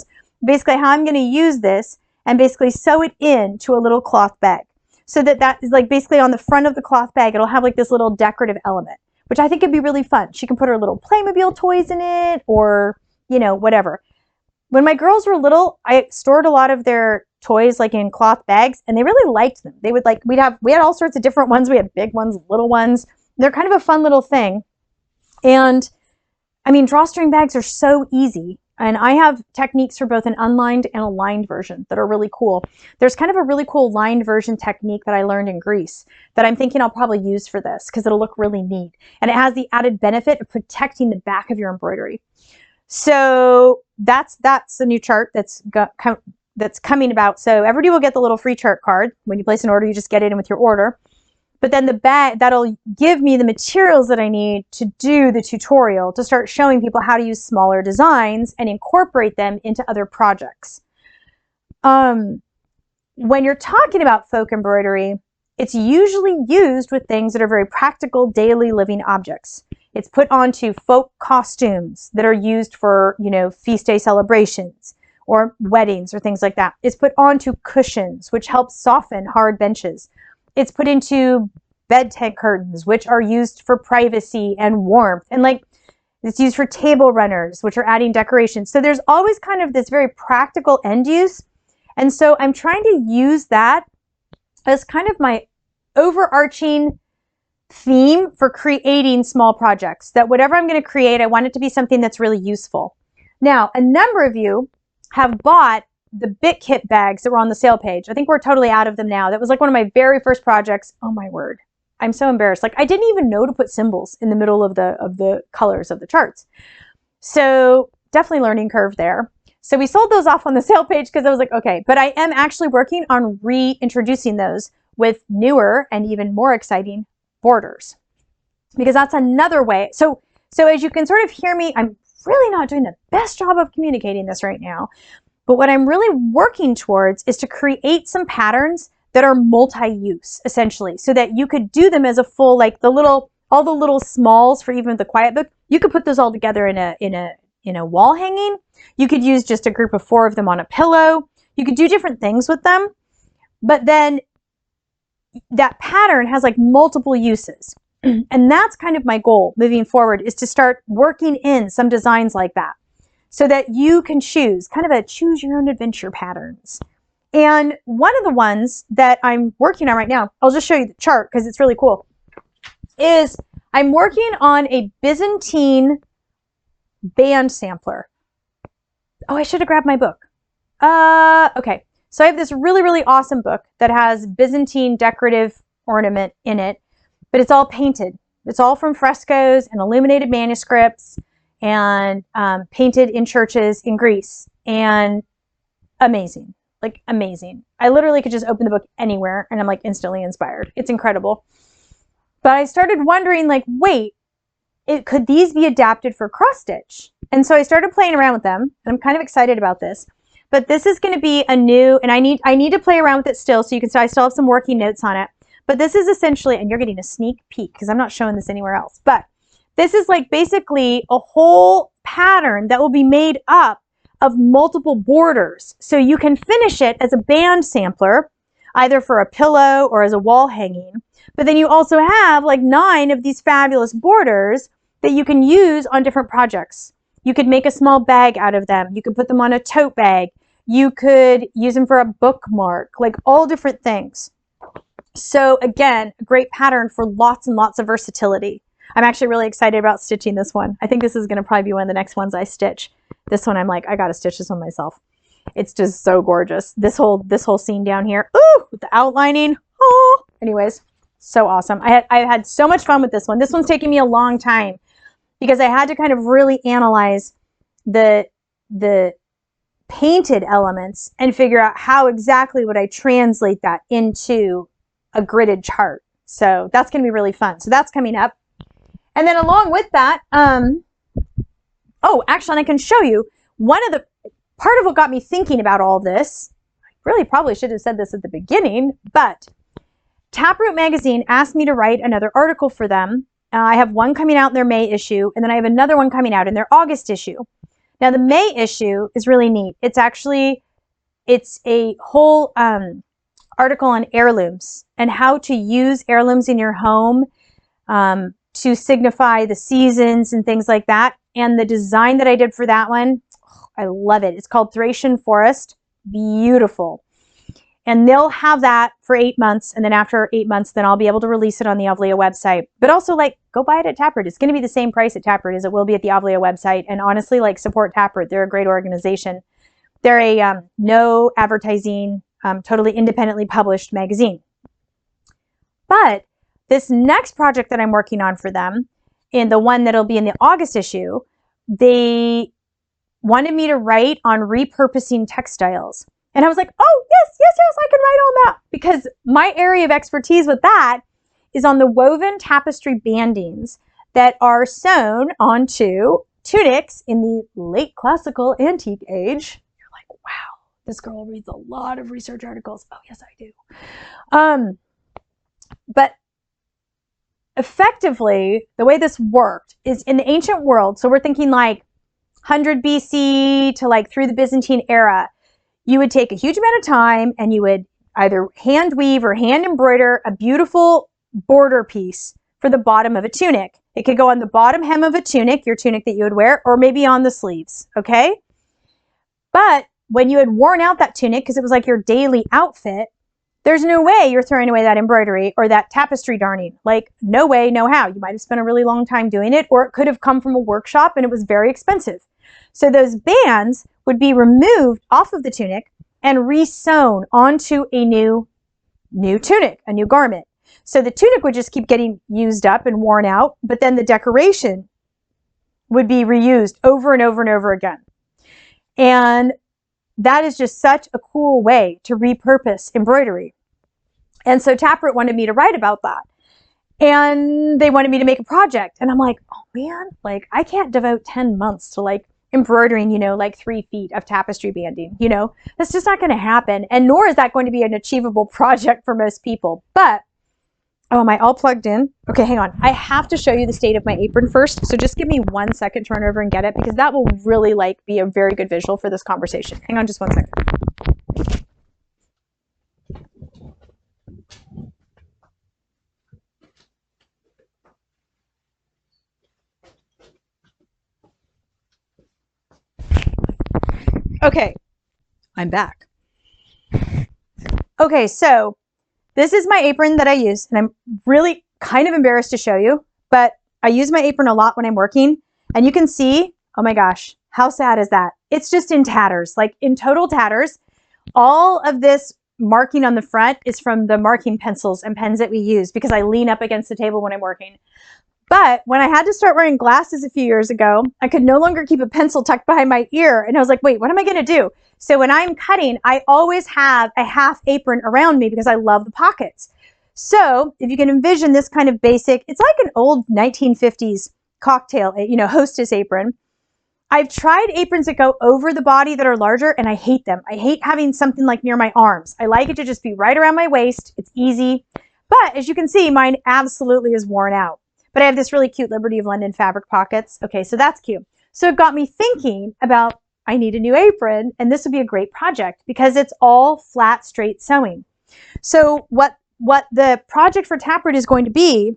Basically how I'm going to use this and basically sew it into a little cloth bag. So that is like basically on the front of the cloth bag, it'll have like this little decorative element, which I think would be really fun. She can put her little Playmobil toys in it or, you know, whatever. When my girls were little, I stored a lot of their toys like in cloth bags and they really liked them. They would like, we had all sorts of different ones. We had big ones, little ones. They're kind of a fun little thing. And I mean, drawstring bags are so easy. And I have techniques for both an unlined and a lined version that are really cool. There's kind of a really cool lined version technique that I learned in Greece that I'm thinking I'll probably use for this because it'll look really neat. And it has the added benefit of protecting the back of your embroidery. So that's a new chart that's coming about. So everybody will get the little free chart card. When you place an order, you just get it in with your order. But then the bag, that'll give me the materials that I need to do the tutorial to start showing people how to use smaller designs and incorporate them into other projects. When you're talking about folk embroidery, it's usually used with things that are very practical, daily living objects. It's put onto folk costumes that are used for, you know, feast day celebrations or weddings or things like that. It's put onto cushions, which helps soften hard benches. It's put into bed tent curtains, which are used for privacy and warmth. And like it's used for table runners, which are adding decorations. So there's always kind of this very practical end use. And so I'm trying to use that as kind of my overarching theme for creating small projects. That whatever I'm going to create, I want it to be something that's really useful. Now, a number of you have bought the Bit Kit bags that were on the sale page. I think we're totally out of them now. That was like one of my very first projects. Oh my word. I'm so embarrassed. Like I didn't even know to put symbols in the middle of the colors of the charts. So definitely learning curve there. So we sold those off on the sale page because I was like, okay, but I am actually working on reintroducing those with newer and even more exciting borders because that's another way. So as you can sort of hear me, I'm really not doing the best job of communicating this right now. But what I'm really working towards is to create some patterns that are multi-use, essentially, so that you could do them as a full, like all the little smalls for even the quiet book. You could put those all together in a wall hanging. You could use just a group of 4 of them on a pillow. You could do different things with them. But then that pattern has like multiple uses. And that's kind of my goal moving forward, is to start working in some designs like that, so that you can choose, kind of a choose your own adventure patterns. And one of the ones that I'm working on right now, I'll just show you the chart because it's really cool, is I'm working on a Byzantine band sampler. Oh, I should have grabbed my book. Okay. So I have this really, really awesome book that has Byzantine decorative ornament in it, but it's all painted. It's all from frescoes and illuminated manuscripts and painted in churches in Greece, and amazing, like amazing. I literally could just open the book anywhere and I'm like instantly inspired. It's incredible. But I started wondering, like, wait, could these be adapted for cross stitch? And so I started playing around with them, and I'm kind of excited about this. But this is going to be a new, and I need to play around with it still, so you can see I still have some working notes on it. But this is essentially, and you're getting a sneak peek because I'm not showing this anywhere else, but this is like basically a whole pattern that will be made up of multiple borders. So you can finish it as a band sampler, either for a pillow or as a wall hanging. But then you also have like 9 of these fabulous borders that you can use on different projects. You could make a small bag out of them. You could put them on a tote bag. You could use them for a bookmark, like all different things. So again, a great pattern for lots and lots of versatility. I'm actually really excited about stitching this one. I think this is going to probably be one of the next ones I stitch. This one, I'm like, I got to stitch this one myself. It's just so gorgeous. This whole scene down here, ooh, with the outlining. Oh, anyways, so awesome. I had so much fun with this one. This one's taking me a long time because I had to kind of really analyze the painted elements and figure out how exactly would I translate that into a gridded chart. So that's going to be really fun. So that's coming up. And then along with that, oh, actually, I can show you part of what got me thinking about all this. I really probably should have said this at the beginning, but Taproot magazine asked me to write another article for them. I have one coming out in their May issue, and then I have another one coming out in their August issue. Now, the May issue is really neat. It's a whole article on heirlooms and how to use heirlooms in your home to signify the seasons and things like that. And the design that I did for that one, I love it. It's called Thracian Forest. Beautiful. And they'll have that for 8 months. And then after 8 months, then I'll be able to release it on the Avlea website. But also, like, go buy it at Taproot. It's going to be the same price at Taproot as it will be at the Avlea website. And honestly, like, support Taproot. They're a great organization. They're a no advertising, totally independently published magazine. But this next project that I'm working on for them, and the one that'll be in the August issue, they wanted me to write on repurposing textiles. And I was like, oh, yes, I can write on that. Because my area of expertise with that is on the woven tapestry bandings that are sewn onto tunics in the late classical antique age. You're like, wow, this girl reads a lot of research articles. Oh, yes, I do. But effectively, the way this worked is in the ancient world, so we're thinking like 100 BC to like through the Byzantine era, you would take a huge amount of time and you would either hand weave or hand embroider a beautiful border piece for the bottom of a tunic. It could go on the bottom hem of a tunic, your tunic that you would wear, or maybe on the sleeves, okay? But when you had worn out that tunic, because it was like your daily outfit, there's no way you're throwing away that embroidery or that tapestry darning. Like, no way, no how. You might have spent a really long time doing it, or it could have come from a workshop and it was very expensive. So those bands would be removed off of the tunic and re-sewn onto a new tunic, a new garment. So the tunic would just keep getting used up and worn out, but then the decoration would be reused over and over and over again. And that is just such a cool way to repurpose embroidery. And so Taproot wanted me to write about that. And they wanted me to make a project. And I'm like, oh man, like I can't devote 10 months to like embroidering, you know, like 3 feet of tapestry banding, you know, that's just not going to happen. And nor is that going to be an achievable project for most people. But, oh, am I all plugged in? Okay, hang on. I have to show you the state of my apron first. So just give me 1 second to run over and get it, because that will really like be a very good visual for this conversation. Hang on just 1 second. Okay, I'm back. Okay, so this is my apron that I use, and I'm really kind of embarrassed to show you, but I use my apron a lot when I'm working, and you can see, oh my gosh, how sad is that? It's just in tatters, like in total tatters. All of this marking on the front is from the marking pencils and pens that we use because I lean up against the table when I'm working. But when I had to start wearing glasses a few years ago, I could no longer keep a pencil tucked behind my ear. And I was like, wait, what am I going to do? So when I'm cutting, I always have a half apron around me because I love the pockets. So if you can envision this kind of basic, it's like an old 1950s cocktail, you know, hostess apron. I've tried aprons that go over the body that are larger, and I hate them. I hate having something like near my arms. I like it to just be right around my waist. It's easy. But as you can see, mine absolutely is worn out. But I have this really cute Liberty of London fabric pockets. Okay, so that's cute. So it got me thinking about, I need a new apron, and this would be a great project because it's all flat, straight sewing. So what the project for Taproot is going to be,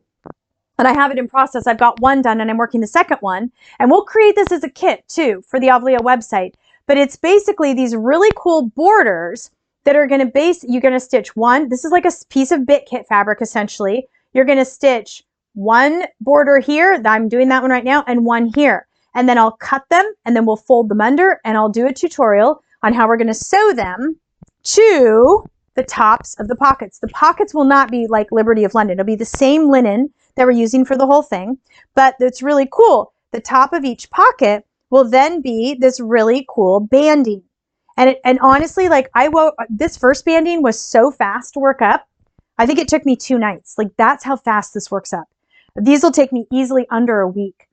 and I have it in process, I've got one done and I'm working the second one, and we'll create this as a kit too for the Avlea website. But it's basically these really cool borders that are going to you're going to stitch one, this is like a piece of bit kit fabric essentially. You're going to stitch one border here, I'm doing that one right now, and one here. And then I'll cut them and then we'll fold them under and I'll do a tutorial on how we're going to sew them to the tops of the pockets. The pockets will not be like Liberty of London. It'll be the same linen that we're using for the whole thing, but it's really cool. The top of each pocket will then be this really cool banding. And honestly, like this first banding was so fast to work up. I think it took me 2 nights. Like that's how fast this works up. These will take me easily under a week.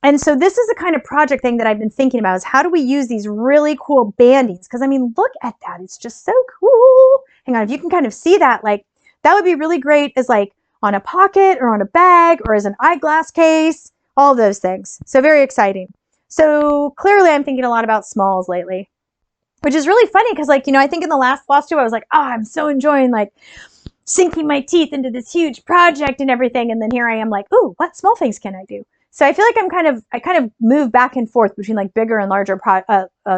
And so this is the kind of project thing that I've been thinking about is how do we use these really cool bandings? Because I mean, look at that. It's just so cool. Hang on, if you can kind of see that, like that would be really great as like on a pocket or on a bag or as an eyeglass case, all those things. So very exciting. So clearly I'm thinking a lot about smalls lately, which is really funny because like, you know, I think in the last FlossTube I was like, oh, I'm so enjoying like sinking my teeth into this huge project and everything. And then here I am like, ooh, what small things can I do? So I feel like I kind of move back and forth between like bigger and larger,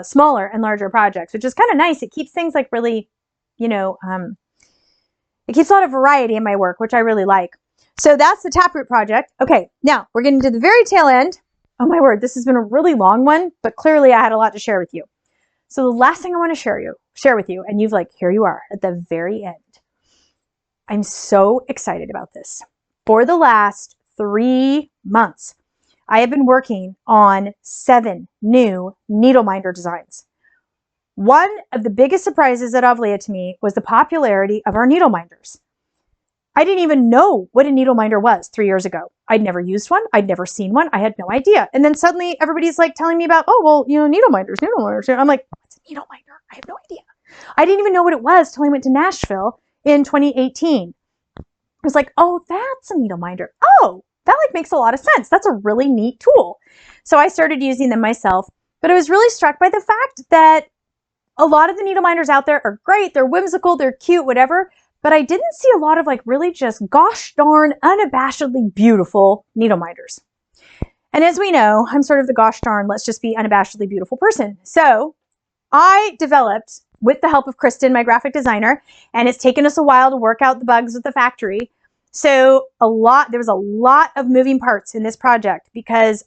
smaller and larger projects, which is kind of nice. It keeps things like really, you know, it keeps a lot of variety in my work, which I really like. So that's the Taproot project. Okay, now we're getting to the very tail end. Oh my word, this has been a really long one, but clearly I had a lot to share with you. So the last thing I want to share with you, and you've like, here you are at the very end. I'm so excited about this. For the last 3 months, I have been working on 7 new needleminder designs. One of the biggest surprises at Avlea to me was the popularity of our needleminders. I didn't even know what a needleminder was 3 years ago. I'd never used one. I'd never seen one. I had no idea. And then suddenly everybody's like telling me about, oh, well, you know, needleminders. I'm like, what's a needleminder? I have no idea. I didn't even know what it was till I went to Nashville in 2018. I was like, oh, that's a needleminder. Oh, that like makes a lot of sense. That's a really neat tool. So I started using them myself, but I was really struck by the fact that a lot of the needleminders out there are great. They're whimsical, they're cute, whatever. But I didn't see a lot of like really just gosh darn unabashedly beautiful needleminders. And as we know, I'm sort of the gosh darn, let's just be unabashedly beautiful person. So I developed, with the help of Kristen, my graphic designer, and it's taken us a while to work out the bugs with the factory. So there was a lot of moving parts in this project because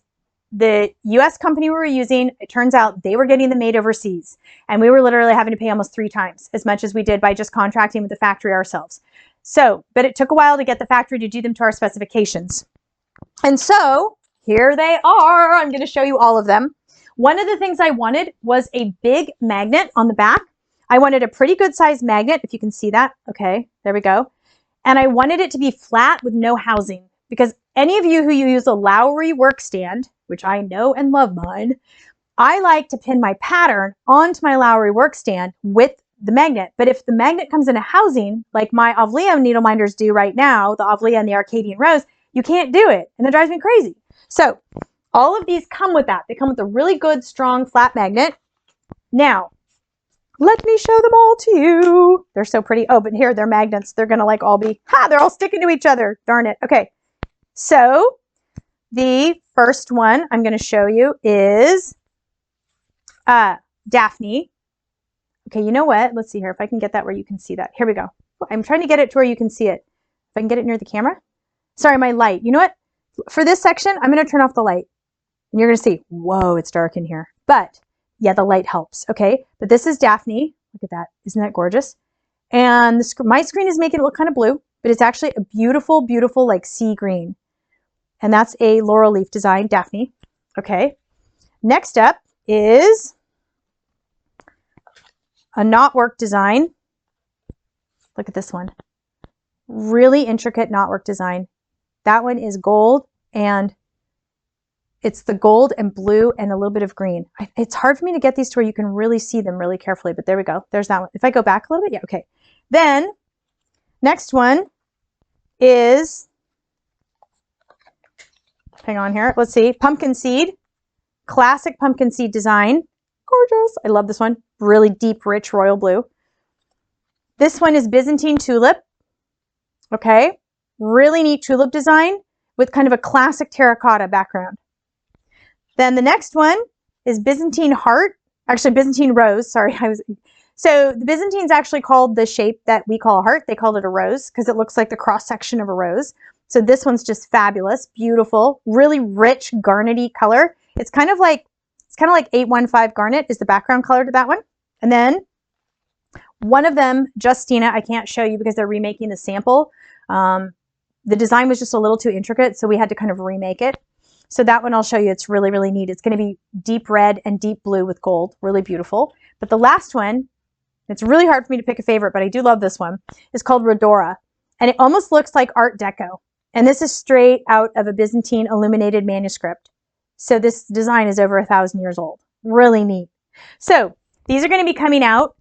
the US company we were using, it turns out they were getting them made overseas. And we were literally having to pay almost 3 times as much as we did by just contracting with the factory ourselves. So, but it took a while to get the factory to do them to our specifications. And so here they are. I'm going to show you all of them. One of the things I wanted was a big magnet on the back. I wanted a pretty good sized magnet, if you can see that. Okay, there we go. And I wanted it to be flat with no housing because any of you who use a Lowry work stand, which I know and love mine, I like to pin my pattern onto my Lowry work stand with the magnet. But if the magnet comes in a housing, like my Avlea needleminders do right now, the Avlea and the Arcadian Rose, you can't do it. And that drives me crazy. So all of these come with that. They come with a really good, strong, flat magnet. Now, let me show them all to you. They're so pretty. Oh, but here, they're magnets. They're going to like all be, they're all sticking to each other. Darn it. Okay. So the first one I'm going to show you is Daphne. Okay, you know what? Let's see here if I can get that where you can see that. Here we go. I'm trying to get it to where you can see it. If I can get it near the camera. Sorry, my light. You know what? For this section, I'm going to turn off the light. And you're going to see, whoa, it's dark in here. But yeah, the light helps. Okay, but this is Daphne. Look at that. Isn't that gorgeous? And my screen is making it look kind of blue, but it's actually a beautiful, beautiful like sea green. And that's a laurel leaf design, Daphne. Okay. Next up is a knotwork design. Look at this one. Really intricate knotwork design. That one is gold, and it's the gold and blue and a little bit of green. It's hard for me to get these to where you can really see them really carefully, but there we go. There's that one. If I go back a little bit, yeah, okay. Then next one is, hang on here. Let's see, pumpkin seed, classic pumpkin seed design. Gorgeous. I love this one. Really deep, rich royal blue. This one is Byzantine Tulip. Okay. Really neat tulip design with kind of a classic terracotta background. Then the next one is Byzantine Heart. Actually, Byzantine Rose. Sorry. So the Byzantine's actually called the shape that we call a heart. They called it a rose because it looks like the cross section of a rose. So this one's just fabulous, beautiful, really rich garnety color. It's kind of like 815 garnet is the background color to that one. And then one of them, Justina, I can't show you because they're remaking the sample. The design was just a little too intricate, so we had to kind of remake it. So that one I'll show you. It's really, really neat. It's going to be deep red and deep blue with gold. Really beautiful. But the last one, it's really hard for me to pick a favorite, but I do love this one, is called Rodora. And it almost looks like Art Deco. And this is straight out of a Byzantine illuminated manuscript. So this design is over 1,000 years old. Really neat. So these are going to be coming out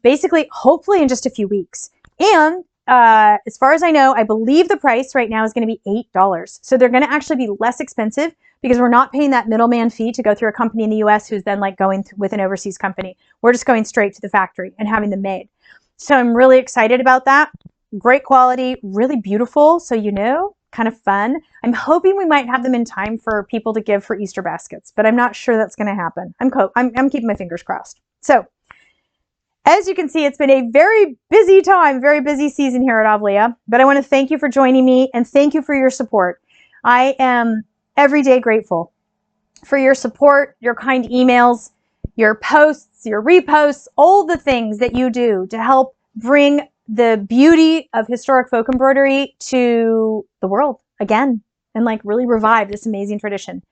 basically, hopefully in just a few weeks. And as far as I know, I believe the price right now is going to be $8. So they're going to actually be less expensive because we're not paying that middleman fee to go through a company in the US who's then like going with an overseas company. We're just going straight to the factory and having them made. So I'm really excited about that. Great quality, really beautiful. So, you know, kind of fun. I'm hoping we might have them in time for people to give for Easter baskets, but I'm not sure that's going to happen. I'm keeping my fingers crossed. So as you can see, it's been a very busy time, very busy season here at Avlea, but I want to thank you for joining me and thank you for your support. I am every day grateful for your support, your kind emails, your posts, your reposts, all the things that you do to help bring the beauty of historic folk embroidery to the world again and like really revive this amazing tradition.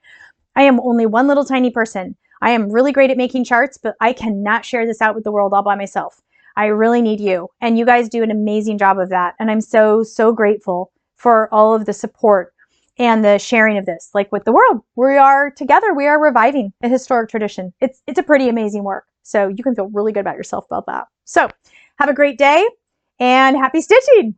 I am only one little tiny person. I am really great at making charts, but I cannot share this out with the world all by myself. I really need you. And you guys do an amazing job of that. And I'm so, so grateful for all of the support and the sharing of this, like with the world. We are together. We are reviving a historic tradition. It's a pretty amazing work. So you can feel really good about yourself about that. So have a great day and happy stitching.